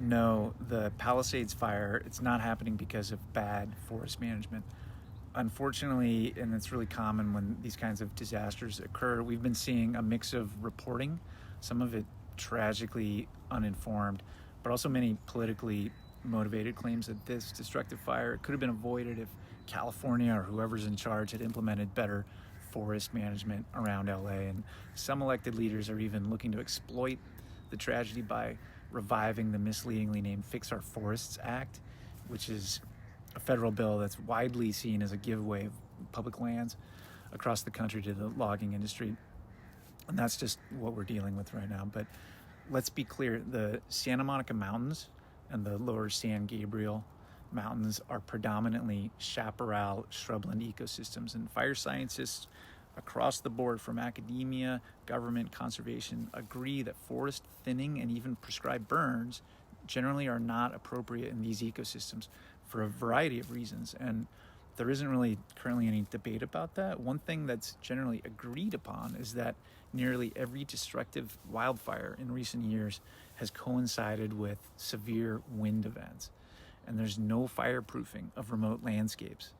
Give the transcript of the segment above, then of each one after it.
No, the Palisades fire, it's not happening because of bad forest management. Unfortunately, and it's really common when these kinds of disasters occur, we've been seeing a mix of reporting, some of it tragically uninformed, but also many politically motivated claims that this destructive fire could have been avoided if California or whoever's in charge had implemented better forest management around LA. And some elected leaders are even looking to exploit the tragedy by reviving the misleadingly named Fix Our Forests Act, which is a federal bill that's widely seen as a giveaway of public lands across the country to the logging industry. And that's just what we're dealing with right now. But let's be clear, the Santa Monica Mountains and the lower San Gabriel Mountains are predominantly chaparral shrubland ecosystems, and fire scientists across the board, from academia, government, conservation, agree that forest thinning and even prescribed burns generally are not appropriate in these ecosystems for a variety of reasons. And there isn't really currently any debate about that. One thing that's generally agreed upon is that nearly every destructive wildfire in recent years has coincided with severe wind events. And there's no fireproofing of remote landscapes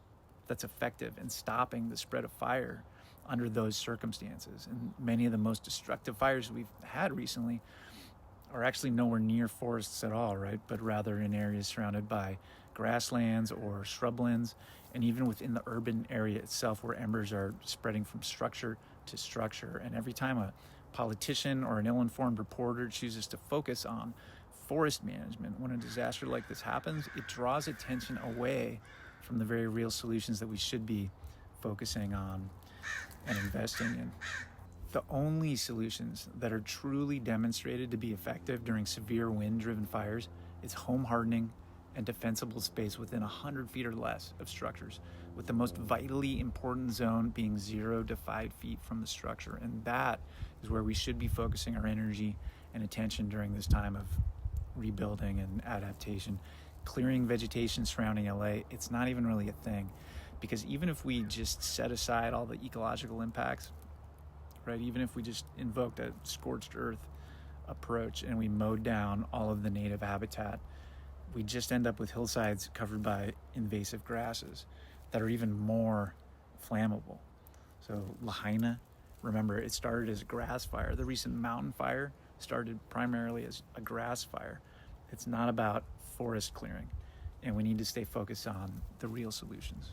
that's effective in stopping the spread of fire under those circumstances. And many of the most destructive fires we've had recently are actually nowhere near forests at all, right? But rather in areas surrounded by grasslands or shrublands, and even within the urban area itself, where embers are spreading from structure to structure. And every time a politician or an ill-informed reporter chooses to focus on forest management when a disaster like this happens, it draws attention away from the very real solutions that we should be focusing on and investing in. The only solutions that are truly demonstrated to be effective during severe wind-driven fires is home hardening and defensible space within 100 feet or less of structures, with the most vitally important zone being 0 to 5 feet from the structure. And that is where we should be focusing our energy and attention during this time of rebuilding and adaptation. Clearing vegetation surrounding LA, it's not even really a thing, because even if we just set aside all the ecological impacts, right, even if we just invoked a scorched earth approach and we mowed down all of the native habitat, we just end up with hillsides covered by invasive grasses that are even more flammable. So Lahaina, remember, it started as a grass fire. The recent mountain fire started primarily as a grass fire. It's not about forest clearing, and we need to stay focused on the real solutions.